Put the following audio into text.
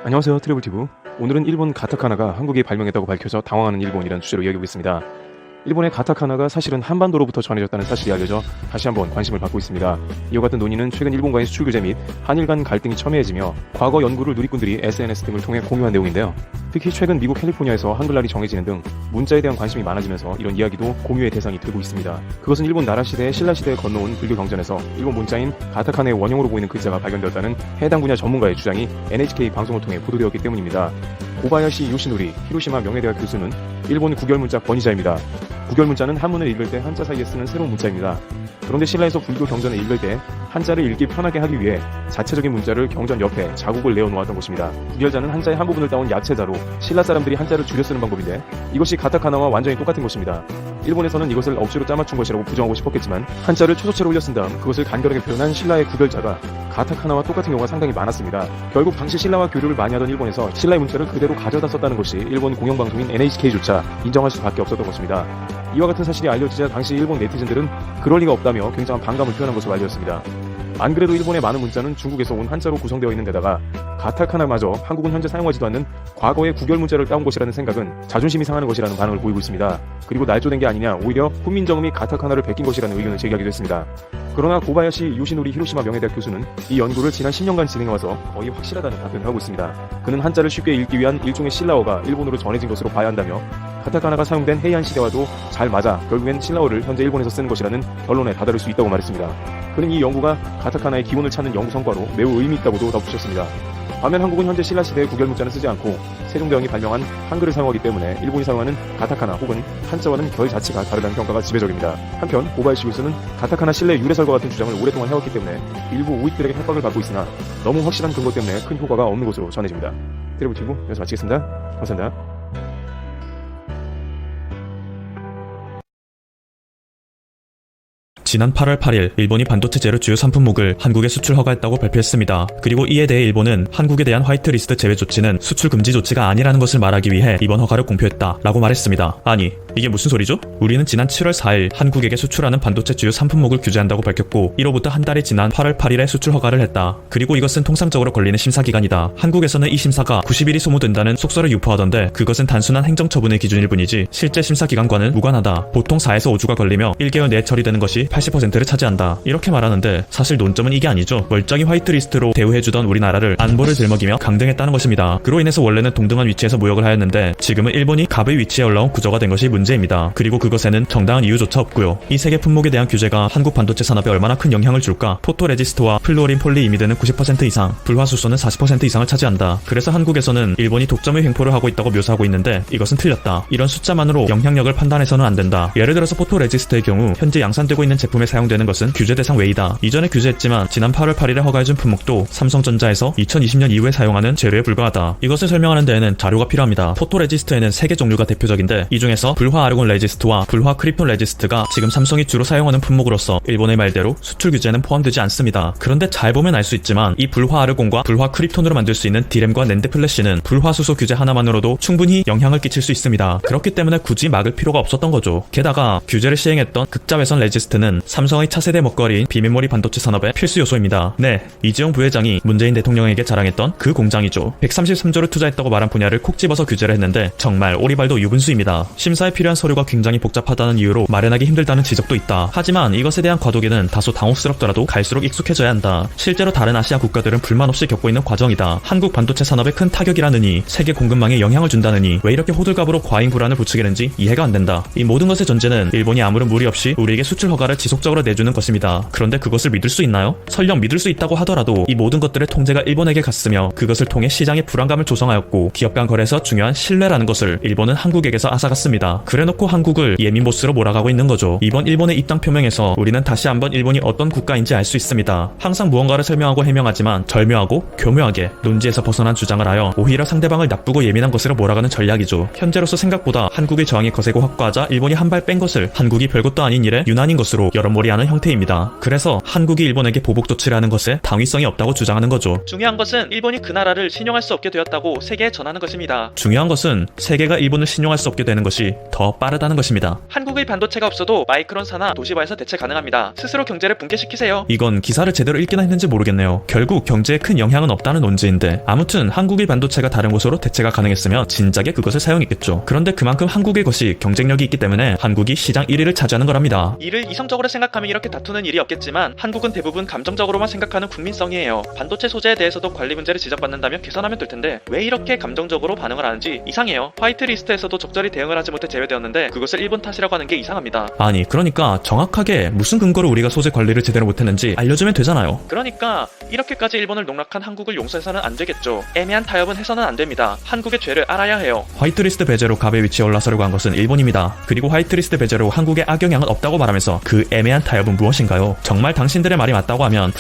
안녕하세요, 트래블티브. 오늘은 일본 가타카나가 한국에 발명했다고 밝혀져 당황하는 일본이라는 주제로 이야기해보겠습니다. 일본의 가타카나가 사실은 한반도로부터 전해졌다는 사실이 알려져 다시 한번 관심을 받고 있습니다. 이와 같은 논의는 최근 일본과의 수출 규제 및 한일 간 갈등이 첨예해지며 과거 연구를 누리꾼들이 SNS 등을 통해 공유한 내용인데요. 특히 최근 미국 캘리포니아에서 한글날이 정해지는 등 문자에 대한 관심이 많아지면서 이런 이야기도 공유의 대상이 되고 있습니다. 그것은 일본 나라 시대의 신라 시대에 건너온 불교 경전에서 일본 문자인 가타카나의 원형으로 보이는 글자가 발견되었다는 해당 분야 전문가의 주장이 NHK 방송을 통해 보도되었기 때문입니다. 고바야시 요시노리 히로시마 명예대학 교수는 일본 구결문자 권위자입니다. 구결문자는 한문을 읽을 때 한자 사이에 쓰는 새로운 문자입니다. 그런데 신라에서 불교 경전을 읽을 때 한자를 읽기 편하게 하기 위해 자체적인 문자를 경전 옆에 자국을 내어놓았던 것입니다. 구결자는 한자의 한 부분을 따온 야채자로 신라 사람들이 한자를 줄여 쓰는 방법인데 이것이 가타카나와 완전히 똑같은 것입니다. 일본에서는 이것을 억지로 짜맞춘 것이라고 부정하고 싶었겠지만 한자를 초소체로 올려 쓴 다음 그것을 간결하게 표현한 신라의 구결자가 가타카나와 똑같은 경우가 상당히 많았습니다. 결국 당시 신라와 교류를 많이 하던 일본에서 신라의 문자를 그대로 가져다 썼다는 것이 일본 공영방송인 NHK조차 인정할 수밖에 없었던 것입니다. 이와 같은 사실이 알려지자 당시 일본 네티즌들은 그럴 리가 없다며 굉장한 반감을 표현한 것으로 알려졌습니다. 안 그래도 일본의 많은 문자는 중국에서 온 한자로 구성되어 있는 데다가 가타카나마저 한국은 현재 사용하지도 않는 과거의 구결 문자를 따온 것이라는 생각은 자존심이 상하는 것이라는 반응을 보이고 있습니다. 그리고 날조된 게 아니냐, 오히려 훈민정음이 가타카나를 베낀 것이라는 의견을 제기하기도 했습니다. 그러나 고바야시 요시노리 히로시마 명예대학 교수는 이 연구를 지난 10년간 진행해와서 거의 확실하다는 답변을 하고 있습니다. 그는 한자를 쉽게 읽기 위한 일종의 신라어가 일본으로 전해진 것으로 봐야 한다며 가타카나가 사용된 헤이안 시대와도 잘 맞아 결국엔 신라어를 현재 일본에서 쓰는 것이라는 결론에 다다를 수 있다고 말했습니다. 그는 이 연구가 가타카나의 기원을 찾는 연구 성과로 매우 의미 있다고도 덧붙였습니다. 반면 한국은 현재 신라 시대의 구결 문자는 쓰지 않고 세종대왕이 발명한 한글을 사용하기 때문에 일본이 사용하는 가타카나 혹은 한자와는 결 자체가 다르다는 평가가 지배적입니다. 한편 고바야시 교수는 가타카나 신뢰 유래설과 같은 주장을 오랫동안 해왔기 때문에 일부 오익들에게 협박을 받고 있으나 너무 확실한 근거 때문에 큰 효과가 없는 것으로 전해집니다. 트래블티브 여기서 마치겠습니다. 감사합니다. 지난 8월 8일 일본이 반도체 재료 주요 상품목을 한국에 수출 허가했다고 발표했습니다. 그리고 이에 대해 일본은 한국에 대한 화이트리스트 제외 조치는 수출 금지 조치가 아니라는 것을 말하기 위해 이번 허가를 공표했다라고 말했습니다. 아니, 이게 무슨 소리죠? 우리는 지난 7월 4일 한국에게 수출하는 반도체 주요 상품목을 규제한다고 밝혔고 이로부터 한 달이 지난 8월 8일에 수출 허가를 했다. 그리고 이것은 통상적으로 걸리는 심사기간이다. 한국에서는 이 심사가 90일이 소모된다는 속설을 유포하던데 그것은 단순한 행정처분의 기준일 뿐이지 실제 심사기간과는 무관하다. 보통 4에서 5주가 걸리며 1개월 내에 처리되는 것이 80%를 차지한다. 이렇게 말하는데 사실 논점은 이게 아니죠. 멀쩡히 화이트리스트로 대우해주던 우리나라를 안보를 들먹이며 강등했다는 것입니다. 그로 인해서 원래는 동등한 위치에서 무역을 하였는데 지금은 일본이 갑의 위치에 올라온 구조가 된 것이 문제입니다. 그리고 그것에는 정당한 이유조차 없고요. 이 세 개 품목에 대한 규제가 한국 반도체 산업에 얼마나 큰 영향을 줄까? 포토레지스트와 플루오린 폴리이미드는 90% 이상, 불화수소는 40% 이상을 차지한다. 그래서 한국에서는 일본이 독점의 횡포를 하고 있다고 묘사하고 있는데 이것은 틀렸다. 이런 숫자만으로 영향력을 판단해서는 안 된다. 예를 들어서 포토레지스트의 경우 현재 양산되고 있는 제품에 사용되는 것은 규제 대상 외이다. 이전에 규제했지만 지난 8월 8일에 허가해준 품목도 삼성전자에서 2020년 이후에 사용하는 재료에 불과하다. 이것을 설명하는 데에는 자료가 필요합니다. 포토레지스트에는 3개 종류가 대표적인데 이 중에서 불화 아르곤 레지스트와 불화 크립톤 레지스트가 지금 삼성이 주로 사용하는 품목으로서 일본의 말대로 수출 규제는 포함되지 않습니다. 그런데 잘 보면 알 수 있지만 이 불화 아르곤과 불화 크립톤으로 만들 수 있는 디램과 낸드 플래시는 불화수소 규제 하나만으로도 충분히 영향을 끼칠 수 있습니다. 그렇기 때문에 굳이 막을 필요가 없었던 거죠. 게다가 규제를 시행했던 극자외선 레지스트는 삼성의 차세대 먹거리인 비메모리 반도체 산업의 필수 요소입니다. 네, 이재용 부회장이 문재인 대통령에게 자랑했던 그 공장이죠. 133조를 투자했다고 말한 분야를 콕 집어서 규제를 했는데 정말 오리발도 유분수입니다. 심사에 필요한 서류가 굉장히 복잡하다는 이유로 마련하기 힘들다는 지적도 있다. 하지만 이것에 대한 과도기는 다소 당혹스럽더라도 갈수록 익숙해져야 한다. 실제로 다른 아시아 국가들은 불만 없이 겪고 있는 과정이다. 한국 반도체 산업에 큰 타격이라느니 세계 공급망에 영향을 준다느니 왜 이렇게 호들갑으로 과잉 불안을 부추기는지 이해가 안 된다. 이 모든 것의 전제는 일본이 아무런 무리 없이 우리에게 수출 허가를 지속적으로 내주는 것입니다. 그런데 그것을 믿을 수 있나요? 설령 믿을 수 있다고 하더라도 이 모든 것들의 통제가 일본에게 갔으며 그것을 통해 시장의 불안감을 조성하였고 기업 간 거래에서 중요한 신뢰라는 것을 일본은 한국에게서 앗아갔습니다. 그래놓고 한국을 예민보스로 몰아가고 있는 거죠. 이번 일본의 입당 표명에서 우리는 다시 한번 일본이 어떤 국가인지 알 수 있습니다. 항상 무언가를 설명하고 해명하지만 절묘하고 교묘하게 논지에서 벗어난 주장을 하여 오히려 상대방을 나쁘고 예민한 것으로 몰아가는 전략이죠. 현재로서 생각보다 한국의 저항이 거세고 확고하자 일본이 한 발 뺀 것을 한국이 별것도 아닌 일에 유난인 것으로 여론몰이하는 형태입니다. 그래서 한국이 일본에게 보복 조치를 하는 것에 당위성이 없다고 주장하는 거죠. 중요한 것은 일본이 그 나라를 신용할 수 없게 되었다고 세계에 전하는 것입니다. 중요한 것은 세계가 일본을 신용할 수 없게 되는 것이 더 빠르다는 것입니다. 한국의 반도체가 없어도 마이크론사나 도시바에서 대체 가능합니다. 스스로 경제를 붕괴시키세요. 이건 기사를 제대로 읽기나 했는지 모르겠네요. 결국 경제에 큰 영향은 없다는 논지인데 아무튼 한국의 반도체가 다른 곳으로 대체가 가능했으면 진작에 그것을 사용했겠죠. 그런데 그만큼 한국의 것이 경쟁력이 있기 때문에 한국이 시장 1위를 차지하는 거랍니다. 이를 이성적으로 생각하면 이렇게 다투는 일이 없겠지만 한국은 대부분 감정적으로만 생각하는 국민성이에요. 반도체 소재에 대해서도 관리 문제를 지적받는다면 개선하면 될 텐데 왜 이렇게 감정적으로 반응을 하는지 이상해요. 화이트리스트에서도 적절히 대응을 하지 못해 제외되었는데 그것을 일본 탓이라고 하는 게 이상합니다. 아니 그러니까 정확하게 무슨 근거로 우리가 소재 관리를 제대로 못했는지 알려주면 되잖아요. 그러니까 이렇게까지 일본을 농락한 한국을 용서해서는 안 되겠죠. 애매한 타협은 해서는 안 됩니다. 한국의 죄를 알아야 해요. 화이트리스트 배제로 갑의 위치에 올라서려고 한 것은 일본입니다. 그리고 화이트리스트 배제로 한국에 악영향은 없다고 말하면서 그 애매한 타협은 무엇인가요? 정말 당신들의 말이 맞다고 하면